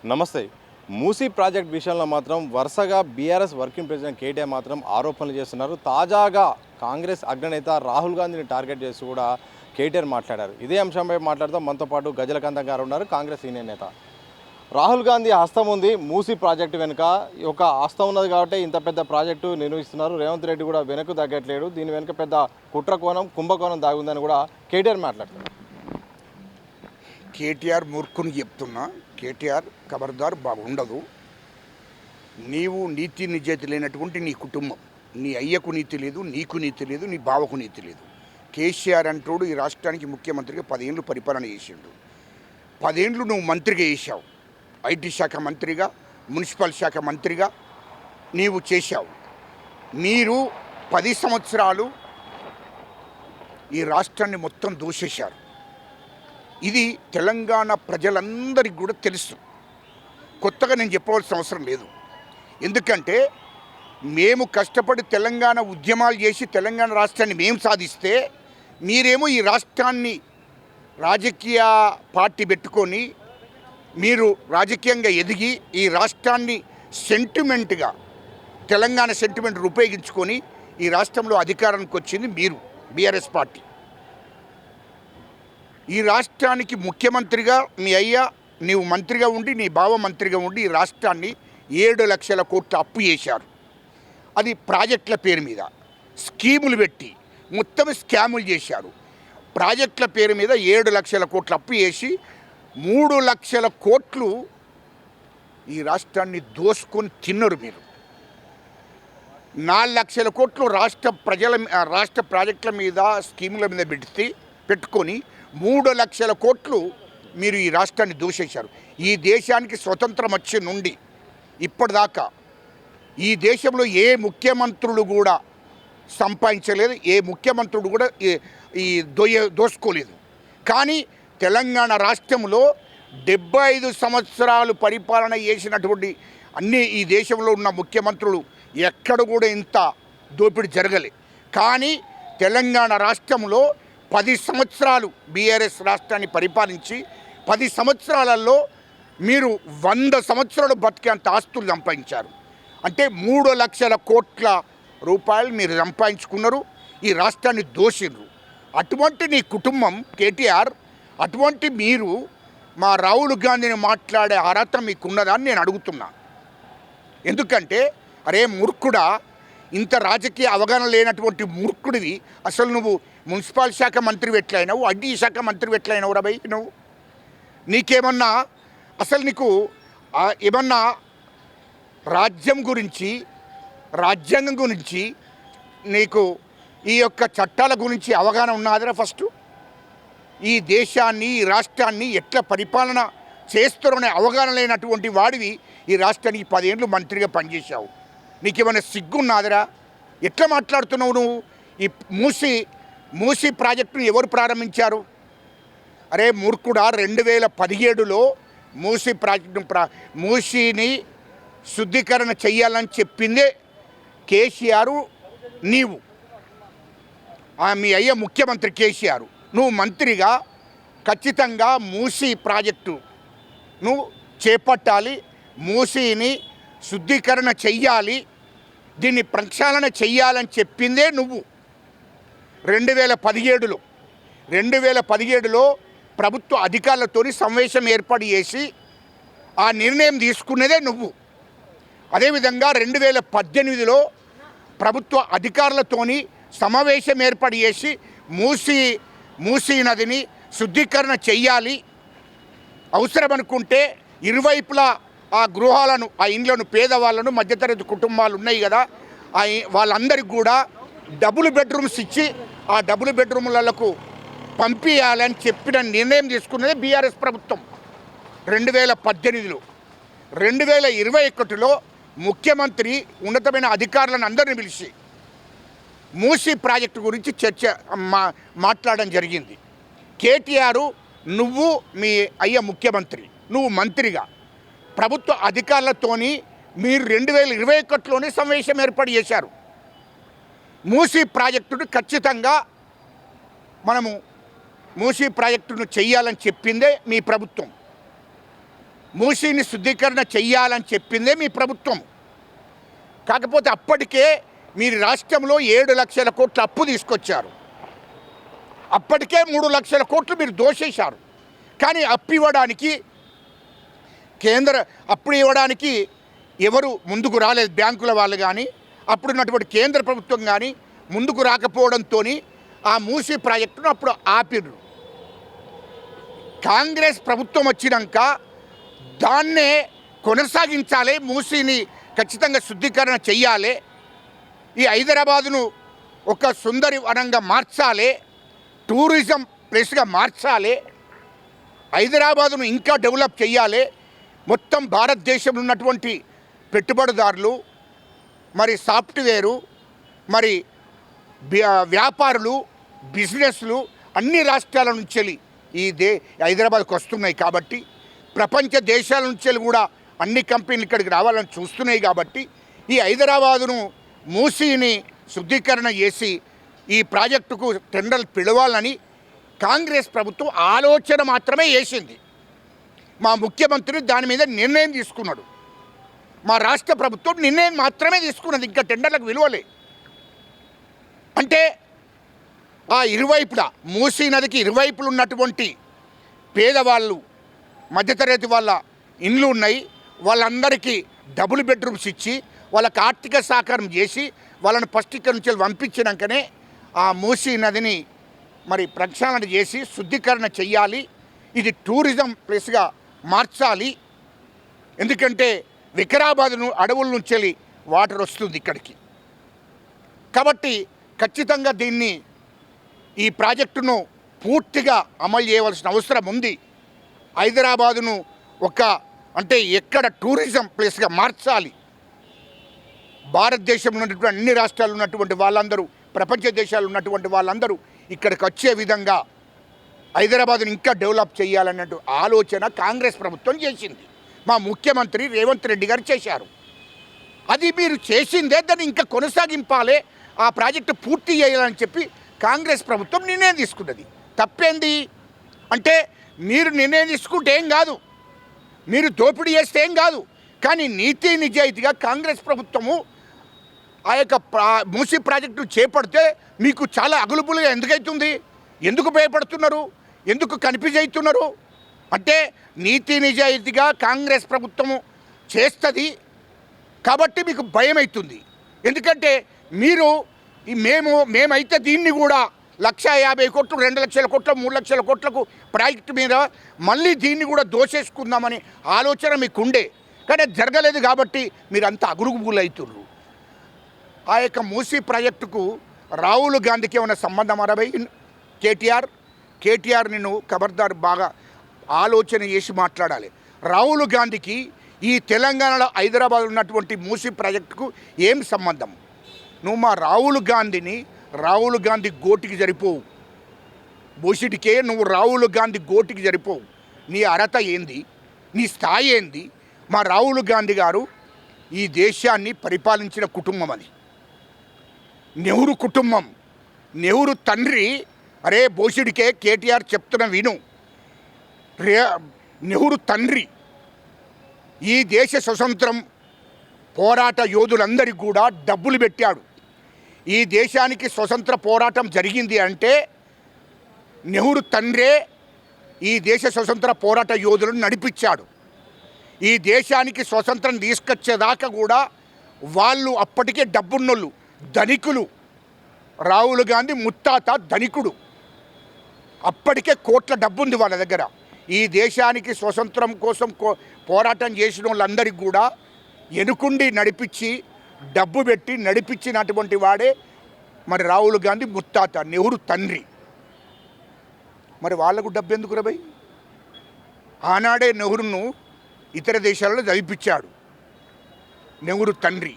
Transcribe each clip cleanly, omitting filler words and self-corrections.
నమస్తే. మూసీ ప్రాజెక్ట్ విషయంలో మాత్రం వరుసగా బీఆర్ఎస్ వర్కింగ్ ప్రెసిడెంట్ కేటీఆర్ మాత్రం ఆరోపణలు చేస్తున్నారు. తాజాగా కాంగ్రెస్ అగ్రనేత రాహుల్ గాంధీని టార్గెట్ చేస్తూ కూడా కేటీఆర్ మాట్లాడారు. ఇదే అంశంపై మాట్లాడుతూ మనతో పాటు గజలకాంతం గారు ఉన్నారు, కాంగ్రెస్ సీనియర్ నేత. రాహుల్ గాంధీ హస్తం ఉంది మూసీ ప్రాజెక్టు వెనుక. ఒక హస్తం ఉన్నది కాబట్టి ఇంత పెద్ద ప్రాజెక్టు నిర్వహిస్తున్నారు. రేవంత్ రెడ్డి కూడా వెనక్కు తగ్గట్లేడు. దీని వెనుక పెద్ద కుట్ర కోణం, కుంభకోణం దాగుందని కూడా కేటీఆర్ మాట్లాడుతున్నారు. కేటీఆర్ మూర్ఖుని చెప్తున్నా. కేటీఆర్ ఖబర్దార్ బాగుండదు. నీవు నీతి నిజాయితీ లేనటువంటి నీ కుటుంబం, నీ అయ్యకు నీతి లేదు, నీకు నీతి లేదు, నీ బావకు నీతి లేదు. కేసీఆర్ అంటోడు ఈ రాష్ట్రానికి ముఖ్యమంత్రిగా 10 ఏళ్ళు పరిపాలన చేసిండు. 10 ఏళ్ళు నువ్వు మంత్రిగా చేశావు. ఐటీ శాఖ మంత్రిగా, మున్సిపల్ శాఖ మంత్రిగా నీవు చేశావు. మీరు 10 సంవత్సరాలు ఈ రాష్ట్రాన్ని మొత్తం దూషేశారు. ఇది తెలంగాణ ప్రజలందరికీ కూడా తెలుసు. కొత్తగా నేను చెప్పవలసిన అవసరం లేదు. ఎందుకంటే మేము కష్టపడి తెలంగాణ ఉద్యమాలు చేసి తెలంగాణ రాష్ట్రాన్ని మేము సాధిస్తే మీరేమో ఈ రాష్ట్రాన్ని రాజకీయ పార్టీ పెట్టుకొని మీరు రాజకీయంగా ఎదిగి ఈ రాష్ట్రాన్ని సెంటిమెంట్గా తెలంగాణ సెంటిమెంట్ ఉపయోగించుకొని ఈ రాష్ట్రంలో అధికారానికి వచ్చింది మీరు, బీఆర్ఎస్ పార్టీ. ఈ రాష్ట్రానికి ముఖ్యమంత్రిగా మీ అయ్యా, నీవు మంత్రిగా ఉండి, నీ బావ మంత్రిగా ఉండి ఈ రాష్ట్రాన్ని 7 లక్షల కోట్ల అప్పు చేశారు. అది ప్రాజెక్టుల పేరు మీద స్కీములు పెట్టి మొత్తం స్కాములు చేశారు. ప్రాజెక్టుల పేరు మీద 7 లక్షల కోట్ల అప్పు చేసి 3 లక్షల కోట్లు ఈ రాష్ట్రాన్ని దోసుకొని తిన్నారు మీరు. 4 లక్షల కోట్లు రాష్ట్ర ప్రాజెక్టుల మీద స్కీముల మీద పెట్టుకొని 3 లక్షల కోట్లు మీరు ఈ రాష్ట్రాన్ని దూషించారు. ఈ దేశానికి స్వతంత్రం వచ్చే నుండి ఇప్పటిదాకా ఈ దేశంలో ఏ ముఖ్యమంత్రులు కూడా సంపాదించలేదు, ఏ ముఖ్యమంత్రుడు కూడా ఈ దోసుకోలేదు. కానీ తెలంగాణ రాష్ట్రంలో 75 సంవత్సరాలు పరిపాలన చేసినటువంటి ఈ దేశంలో ఉన్న ముఖ్యమంత్రులు ఎక్కడ కూడా ఇంత దోపిడీ జరగలే. కానీ తెలంగాణ రాష్ట్రంలో 10 సంవత్సరాలు బీఆర్ఎస్ రాష్ట్రాన్ని పరిపాలించి 10 సంవత్సరాలలో మీరు 100 సంవత్సరాలు బతికేంత ఆస్తులు సంపాదించారు. అంటే 3 లక్షల కోట్ల రూపాయలు మీరు సంపాదించుకున్నారు, ఈ రాష్ట్రాన్ని దోషిండ్రు. అటువంటి నీ కుటుంబం కేటీఆర్, అటువంటి మీరు మా రాహుల్ గాంధీని మాట్లాడే అర్హత మీకున్నదని నేను అడుగుతున్నా. ఎందుకంటే అరే మూర్ఖుడా, ఇంత రాజకీయ అవగాహన లేనటువంటి మూర్ఖుడివి. అసలు నువ్వు మున్సిపల్ శాఖ మంత్రి ఎట్లయినావు, ఐటీ శాఖ మంత్రి ఎట్లయినావు రా భయ్ నువ్వు? నీకేమన్నా అసలు నీకు ఏమన్నా రాజ్యాంగం గురించి నీకు ఈ యొక్క చట్టాల గురించి అవగాహన ఉన్నదిరా? ఫస్ట్ ఈ దేశాన్ని, ఈ రాష్ట్రాన్ని ఎట్లా పరిపాలన చేస్తారనే అవగాహన లేనటువంటి వాడివి ఈ రాష్ట్రానికి 10 ఏళ్ళు మంత్రిగా పనిచేశావు. నీకేమైనా సిగ్గున్నదిరా? ఎట్లా మాట్లాడుతున్నావు నువ్వు? ఈ మూసీ ప్రాజెక్టును ఎవరు ప్రారంభించారు? అరే మూర్ఖుడా, 2017లో మూసీ ప్రాజెక్టు మూసీని శుద్ధీకరణ చెయ్యాలని చెప్పిందే కేసీఆర్, నీవు మీ అయ్య ముఖ్యమంత్రి కేసీఆర్. నువ్వు మంత్రిగా ఖచ్చితంగా మూసీ ప్రాజెక్టు నువ్వు చేపట్టాలి, మూసీని శుద్ధీకరణ చెయ్యాలి, దీన్ని ప్రక్షాళన చెయ్యాలని చెప్పిందే నువ్వు 2017లో ప్రభుత్వ అధికారులతోని సమావేశం ఏర్పాటు చేసి ఆ నిర్ణయం తీసుకునేదే నువ్వు. అదేవిధంగా 2018లో ప్రభుత్వ అధికారులతోని సమావేశం ఏర్పాటు చేసి మూసీ నదిని శుద్ధీకరణ చెయ్యాలి, అవసరం అనుకుంటే ఇరువైపులా ఆ గృహాలను, ఆ ఇండ్లను, పేదవాళ్ళను, మధ్యతరగతి కుటుంబాలు ఉన్నాయి కదా, వాళ్ళందరికీ కూడా డబుల్ బెడ్రూమ్స్ ఇచ్చి ఆ డబుల్ బెడ్రూమ్లకు పంపించాలని చెప్పిన నిర్ణయం తీసుకున్నది బీఆర్ఎస్ ప్రభుత్వం 2018లో. 2021లో ముఖ్యమంత్రి ఉన్నతమైన అధికారులను అందరిని పిలిచి మూసీ ప్రాజెక్టు గురించి మాట్లాడడం జరిగింది. కేటీఆర్, నువ్వు మీ అయ్య ముఖ్యమంత్రి, నువ్వు మంత్రిగా ప్రభుత్వ అధికారులతోని మీరు 2021లోనే సమావేశం ఏర్పాటు చేశారు. మూసీ ప్రాజెక్టును ఖచ్చితంగా మనము మూసీ ప్రాజెక్టును చెయ్యాలని చెప్పిందే మీ ప్రభుత్వం. మూసీని శుద్ధీకరణ చెయ్యాలని చెప్పిందే మీ ప్రభుత్వం. కాకపోతే అప్పటికే మీరు రాష్ట్రంలో 7 లక్షల కోట్ల అప్పు తీసుకొచ్చారు. అప్పటికే 3 లక్షల కోట్లు మీరు దోషేశారు. కానీ అప్పు ఇవ్వడానికి అప్పుడు ఇవ్వడానికి ఎవరు ముందుకు రాలేదు. బ్యాంకుల వాళ్ళు కానీ అప్పుడున్నటువంటి కేంద్ర ప్రభుత్వం కానీ ముందుకు రాకపోవడంతో ఆ మూసీ ప్రాజెక్టును అప్పుడు ఆపిర్రు. కాంగ్రెస్ ప్రభుత్వం వచ్చినాక దాన్నే కొనసాగించాలి, మూసీని ఖచ్చితంగా శుద్ధీకరణ చెయ్యాలి, ఈ హైదరాబాదును ఒక సుందరి వనంగా మార్చాలి, టూరిజం ప్లేస్గా మార్చాలి, హైదరాబాదును ఇంకా డెవలప్ చేయాలి, మొత్తం భారతదేశంలో ఉన్నటువంటి పెట్టుబడిదారులు, మరి సాఫ్ట్వేరు, మరి వ్యాపారులు, బిజినెస్లు అన్ని రాష్ట్రాల నుంచి హైదరాబాద్కు వస్తున్నాయి. కాబట్టి ప్రపంచ దేశాల నుంచి కూడా అన్ని కంపెనీలు ఇక్కడికి రావాలని చూస్తున్నాయి. కాబట్టి ఈ హైదరాబాదును మూసీని శుద్ధీకరణ చేసి ఈ ప్రాజెక్టుకు టెండర్లు పిలవాలని కాంగ్రెస్ ప్రభుత్వం ఆలోచన మాత్రమే చేసింది. మా ముఖ్యమంత్రి దాని మీద నిర్ణయం తీసుకున్నాడు. మా రాష్ట్ర ప్రభుత్వం నిర్ణయం మాత్రమే తీసుకున్నది, ఇంకా టెండర్లకు విలువలే. అంటే ఆ ఇరువైపులా మూసీ నదికి ఇరువైపులు ఉన్నటువంటి పేదవాళ్ళు, మధ్యతరగతి వాళ్ళ ఇండ్లు ఉన్నాయి, వాళ్ళందరికీ డబుల్ బెడ్రూమ్స్ ఇచ్చి వాళ్ళకి ఆర్థిక సహకారం చేసి వాళ్ళని ఫస్ట్ ఇక్కడి నుంచి పంపించినాకనే ఆ మూసీ నదిని మరి ప్రక్షాళన చేసి శుద్ధీకరణ చెయ్యాలి, ఇది టూరిజం ప్లేస్గా మార్చాలి. ఎందుకంటే వికారాబాద్ను అడవుల నుంచి వాటర్ వస్తుంది ఇక్కడికి. కాబట్టి ఖచ్చితంగా దీన్ని ఈ ప్రాజెక్టును పూర్తిగా అమలు చేయవలసిన అవసరం ఉంది. హైదరాబాదును అంటే ఎక్కడ టూరిజం ప్లేస్గా మార్చాలి. భారతదేశంలో ఉన్నటువంటి అన్ని రాష్ట్రాలు ఉన్నటువంటి వాళ్ళందరూ, ప్రపంచ దేశాలు ఉన్నటువంటి వాళ్ళందరూ ఇక్కడికి వచ్చే విధంగా హైదరాబాదును ఇంకా డెవలప్ చేయాలన్నట్టు ఆలోచన కాంగ్రెస్ ప్రభుత్వం చేసింది. మా ముఖ్యమంత్రి రేవంత్ రెడ్డి గారు చేశారు. అది మీరు చేసిందే, దాన్ని ఇంకా కొనసాగింపాలి, ఆ ప్రాజెక్టు పూర్తి చేయాలని చెప్పి కాంగ్రెస్ ప్రభుత్వం నిర్ణయం తీసుకున్నది. తప్పేంది అంటే మీరు నిర్ణయం తీసుకుంటే ఏం కాదు, మీరు దోపిడీ చేస్తే ఏం కాదు. కానీ నీతి నిజాయితీగా కాంగ్రెస్ ప్రభుత్వము ఆ యొక్క మూసీ ప్రాజెక్టు చేపడితే మీకు చాలా అగులుపులుగా ఎందుకైతుంది? ఎందుకు భయపడుతున్నారు? ఎందుకు కన్ఫ్యూజ్ అవుతున్నారు? అంటే నీతి నిజాయితీగా కాంగ్రెస్ ప్రభుత్వము చేస్తుంది కాబట్టి మీకు భయం అవుతుంది. ఎందుకంటే మేమైతే దీన్ని కూడా 1,50,000 కోట్లు, 2 లక్షల కోట్లు, 3 లక్షల కోట్లకు ప్రాజెక్టు మీద మళ్ళీ దీన్ని కూడా దోచేసుకుందామని ఆలోచన మీకు ఉండే. కానీ అది జరగలేదు కాబట్టి మీరు అంత అగురుగుబులు అవుతున్నారు. ఆ యొక్క మూసీ ప్రాజెక్టుకు రాహుల్ గాంధీకి ఏమైనా సంబంధం అరవై కేటీఆర్ నిన్ను ఖబర్దార్ బాగా ఆలోచన చేసి మాట్లాడాలి. రాహుల్ గాంధీకి ఈ తెలంగాణలో హైదరాబాద్ ఉన్నటువంటి మూసీ ప్రాజెక్టుకు ఏం సంబంధం? నువ్వు మా రాహుల్ గాంధీ గోటికి సరిపోవు. బోసిటికే నువ్వు రాహుల్ గాంధీ గోటికి సరిపోవు. నీ అర్హత ఏంది? నీ స్థాయి ఏంది? మా రాహుల్ గాంధీ గారు ఈ దేశాన్ని పరిపాలించిన కుటుంబం, అది నెహ్రూ కుటుంబం. నెహ్రూ తండ్రి, అరే బోసిడికే కేటీఆర్ చెప్తున్న విను, నెహ్రూ తండ్రి ఈ దేశ స్వతంత్రం పోరాట యోధులందరికీ కూడా డబ్బులు పెట్టాడు. ఈ దేశానికి స్వతంత్ర పోరాటం జరిగింది అంటే నెహ్రూ తండ్రే ఈ దేశ స్వతంత్ర పోరాట యోధులను నడిపించాడు. ఈ దేశానికి స్వతంత్రం తీసుకొచ్చేదాకా కూడా వాళ్ళు అప్పటికే డబ్బున్నోళ్ళు, ధనికులు. రాహుల్ గాంధీ ముత్తాత ధనికుడు, అప్పటికే కోట్ల డబ్బు ఉంది వాళ్ళ దగ్గర. ఈ దేశానికి స్వతంత్రం కోసం పోరాటం చేసిన వాళ్ళందరికీ కూడా ఎనుకుండి నడిపించి డబ్బు పెట్టి నడిపించినటువంటి వాడే మరి రాహుల్ గాంధీ ముత్తాత, నెహ్రూ తండ్రి. మరి వాళ్ళకు డబ్బు ఎందుకు రబై? ఆనాడే నెహ్రూను ఇతర దేశాలలో చదివిపించాడు నెహ్రూ తండ్రి.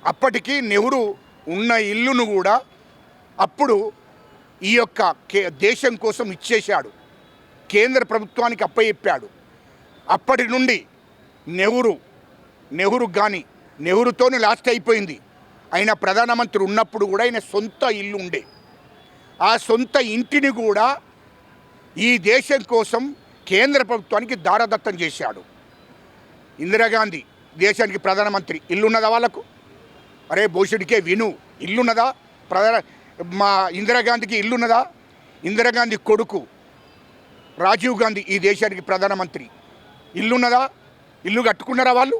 అప్పటికి నెహ్రూ ఉన్న ఇల్లును కూడా అప్పుడు ఈ యొక్క దేశం కోసం ఇచ్చేశాడు, కేంద్ర ప్రభుత్వానికి అప్పచెప్పాడు. అప్పటి నుండి నెహ్రూ కానీ నెహ్రూతోనే లాస్ట్ అయిపోయింది. ఆయన ప్రధానమంత్రి ఉన్నప్పుడు కూడా ఆయన సొంత ఇల్లు ఉండే. ఆ సొంత ఇంటిని కూడా ఈ దేశం కోసం కేంద్ర ప్రభుత్వానికి దారదత్తం చేశాడు. ఇందిరాగాంధీ దేశానికి ప్రధానమంత్రి, ఇల్లున్నదా వాళ్ళకు? అరే భూషుడికే విను, ఇల్లున్నదా? మా ఇందిరాగాంధీకి ఇల్లున్నదా? ఇందిరాగాంధీ కొడుకు రాజీవ్ గాంధీ ఈ దేశానికి ప్రధానమంత్రి, ఇల్లున్నదా? ఇల్లు కట్టుకున్నారా వాళ్ళు?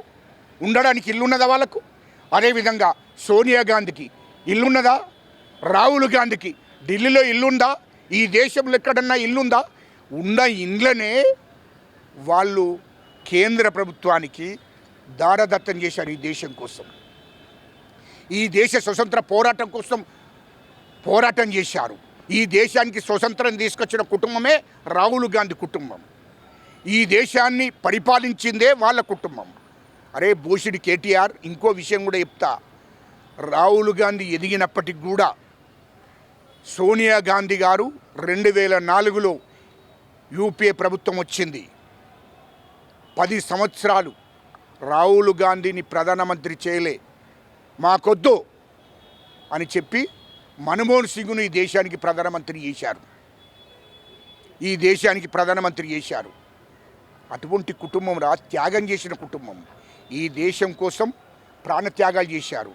ఉండడానికి ఇల్లున్నదా వాళ్ళకు? అదేవిధంగా సోనియా గాంధీకి ఇల్లున్నదా? రాహుల్ గాంధీకి ఢిల్లీలో ఇల్లుందా? ఈ దేశంలో ఎక్కడన్నా ఇల్లుందా? ఉన్న ఇండ్లనే వాళ్ళు కేంద్ర ప్రభుత్వానికి దారదత్తం చేశారు. ఈ దేశం కోసం, ఈ దేశ స్వతంత్ర పోరాటం కోసం పోరాటం చేశారు. ఈ దేశానికి స్వతంత్రం తీసుకొచ్చిన కుటుంబమే రాహుల్ గాంధీ కుటుంబం. ఈ దేశాన్ని పరిపాలించిందే వాళ్ళ కుటుంబం. అరే భూషుడి కేటీఆర్, ఇంకో విషయం కూడా చెప్తా. రాహుల్ గాంధీ ఎదిగినప్పటికి కూడా సోనియా గాంధీ గారు 2004లో యూపీఏ ప్రభుత్వం వచ్చింది. 10 సంవత్సరాలు రాహుల్ గాంధీని ప్రధానమంత్రి చేయలే, మాకొద్దు అని చెప్పి మన్మోహన్ సింగ్ను ఈ దేశానికి ప్రధానమంత్రి చేశారు. ఈ దేశానికి ప్రధానమంత్రి చేశారు. అటువంటి కుటుంబం త్యాగం చేసిన కుటుంబం. ఈ దేశం కోసం ప్రాణత్యాగాలు చేశారు.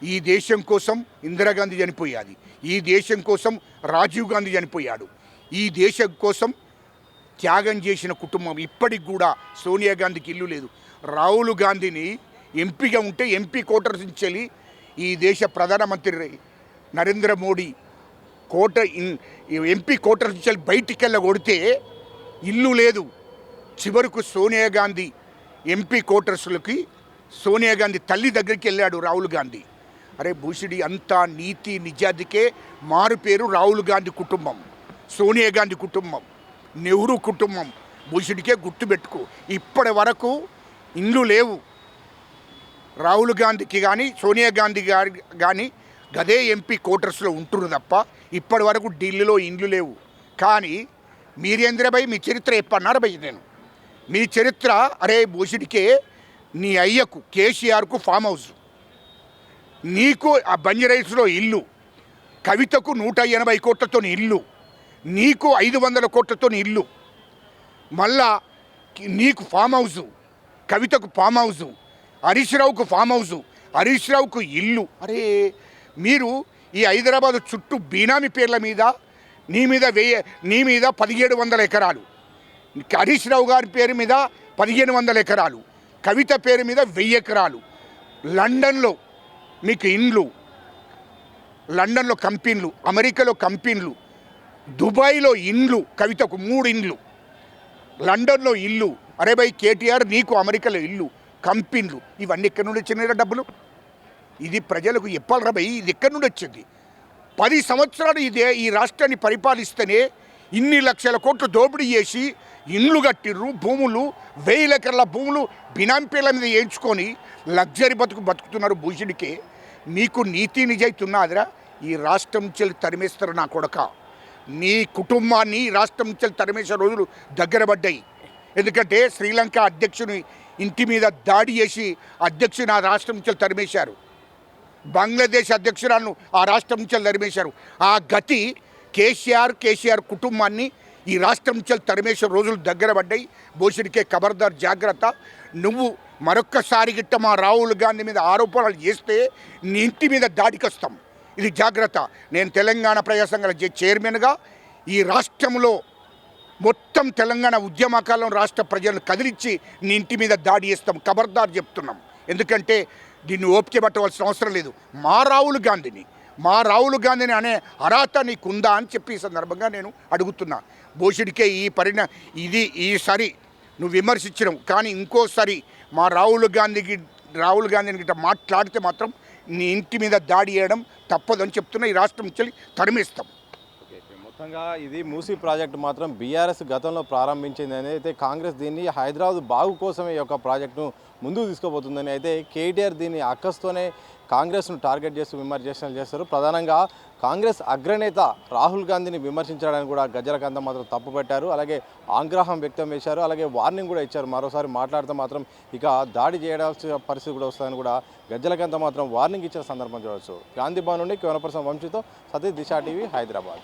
ఈ దేశం కోసం ఇందిరాగాంధీ చనిపోయాది. ఈ దేశం కోసం రాజీవ్ గాంధీ చనిపోయాడు. ఈ దేశం కోసం త్యాగం చేసిన కుటుంబం. ఇప్పటికి కూడా సోనియా గాంధీకి ఇల్లు లేదు. రాహుల్ గాంధీని ఎంపీగా ఉంటే ఎంపీ కోటర్స్ నుంచి ఈ దేశ ప్రధానమంత్రి నరేంద్ర మోడీ ఎంపీ కోటర్స్ నుంచి బయటికి వెళ్ళ కొడితే ఇల్లు లేదు. చివరకు సోనియా గాంధీ ఎంపీ కోటర్స్లకి సోనియా గాంధీ తల్లి దగ్గరికి వెళ్ళాడు రాహుల్ గాంధీ. అరే భూషుడి, అంతా నీతి నిజాయితీకే మారు పేరు రాహుల్ గాంధీ కుటుంబం, సోనియా గాంధీ కుటుంబం, నెహ్రూ కుటుంబం. భూషుడికే గుర్తుపెట్టుకో. ఇప్పటి వరకు ఇండ్లు లేవు రాహుల్ గాంధీకి కానీ సోనియా గాంధీ గారి కానీ. గదే ఎంపీ కోటర్స్లో ఉంటున్నారు తప్ప ఇప్పటి వరకు ఢిల్లీలో ఇండ్లు లేవు. కానీ మీరేంద్ర భయ్, మీ చరిత్ర ఎప్పన్నారు భయ్? నేను మీ చరిత్ర, అరే భూషుడికే నీ అయ్యకు కేసీఆర్కు ఫామ్ హౌస్, నీకు ఆ బంజరైల్స్లో ఇల్లు, కవితకు 180 కోట్లతో ఇల్లు, నీకు 500 కోట్లతో ఇల్లు, మళ్ళా నీకు ఫామ్ హౌసు, కవితకు ఫామ్ హౌసు, హరీష్ రావుకు ఫామ్ హౌసు, హరీష్ రావుకు ఇల్లు. అరే మీరు ఈ హైదరాబాద్ చుట్టూ బీనామీ పేర్ల మీద నీ మీద 1700 ఎకరాలు, హరీష్ రావు గారి పేరు మీద 1500 ఎకరాలు, కవిత పేరు మీద 1000 ఎకరాలు, లండన్లో మీకు ఇండ్లు, లండన్లో కంపెనీలు, అమెరికాలో కంపెనీలు, దుబాయ్లో ఇండ్లు, కవితకు 3 ఇండ్లు, లండన్లో ఇల్లు. అరే భయ్ కేటీఆర్, నీకు అమెరికాలో ఇల్లు, కంపెనీలు, ఇవన్నీ ఎక్కడి నుండి వచ్చినాయి డబ్బులు? ఇది ప్రజలకు చెప్పాలరా భయ్, ఇది ఎక్కడి నుండి వచ్చింది? 10 సంవత్సరాలు ఈ రాష్ట్రాన్ని పరిపాలిస్తేనే ఇన్ని లక్షల కోట్లు దోపిడీ చేసి ఇండ్లు కట్టిర్రు, భూములు 1000 ఎకరాల భూములు బినాంపేల మీద వేయించుకొని లగ్జరీ బతుకుతున్నారు. భూషుడికే మీకు నీతి నిజాయితీ ఉన్నదిరా? ఈ రాష్ట్రం నుంచి తరిమేస్తారు నా కొడక. నీ కుటుంబాన్ని ఈ రాష్ట్రం నుంచి తరిమేసే రోజులు దగ్గర పడ్డాయి. ఎందుకంటే శ్రీలంక అధ్యక్షుని ఇంటి మీద దాడి చేసి అధ్యక్షుని ఆ రాష్ట్రం నుంచి తరిమేశారు. బంగ్లాదేశ్ అధ్యక్షురాలను ఆ రాష్ట్రం నుంచి తరిమేశారు. ఆ గతి కేసీఆర్ కుటుంబాన్ని ఈ రాష్ట్రం నుంచి తరిమేసే రోజులు దగ్గర పడ్డాయి. భూషుడికే ఖబర్దార్, జాగ్రత్త. నువ్వు మరొక్కసారి గిట్ట మా రాహుల్ గాంధీ మీద ఆరోపణలు చేస్తే నీ ఇంటి మీద దాడికి వస్తాం. ఇది జాగ్రత్త. నేను తెలంగాణ ప్రజా సంఘాల చైర్మన్గా ఈ రాష్ట్రంలో మొత్తం తెలంగాణ ఉద్యమకాలం రాష్ట్ర ప్రజలను కదిలించి నీ ఇంటి మీద దాడి చేస్తాం. ఖబర్దార్ చెప్తున్నాం. ఎందుకంటే దీన్ని ఓపిక పట్టవలసిన అవసరం లేదు. మా రాహుల్ గాంధీని అనే అర్హత నీకుందా అని చెప్పి ఈ సందర్భంగా నేను అడుగుతున్నా. భూషుడికే ఈసారి నువ్వు విమర్శించడం, కానీ ఇంకోసారి మా రాహుల్ గాంధీని గిట్ట మాట్లాడితే మాత్రం నీ ఇంటి మీద దాడి చేయడం తప్పదని చెప్తున్నా. ఈ రాష్ట్రం నుంచి తరిమేస్తాం. మొత్తంగా ఇది మూసీ ప్రాజెక్టు మాత్రం బీఆర్ఎస్ గతంలో ప్రారంభించింది అని అయితే కాంగ్రెస్ దీన్ని హైదరాబాద్ బాగు కోసమే ఈ యొక్క ప్రాజెక్టును ముందుకు తీసుకుపోతుందని అయితే కేటీఆర్ దీన్ని అక్కస్తోనే కాంగ్రెస్ను టార్గెట్ చేస్తూ విమర్శలు చేస్తారు. ప్రధానంగా కాంగ్రెస్ అగ్రనేత రాహుల్ గాంధీని విమర్శించడానికి కూడా గజ్జలకాంత మాత్రం తప్పుపెట్టారు. అలాగే ఆగ్రహం వ్యక్తం చేశారు. అలాగే వార్నింగ్ కూడా ఇచ్చారు. మరోసారి మాట్లాడితే మాత్రం ఇక దాడి చేయాల్సిన పరిస్థితి కూడా వస్తుందని కూడా గజ్జలకాంత మాత్రం వార్నింగ్ ఇచ్చిన సందర్భం చూడవచ్చు. గాంధీ భవన్ నుండి కెమెరా పర్సన్ వంశీతో సతీష్, దిశ టీవీ, హైదరాబాద్.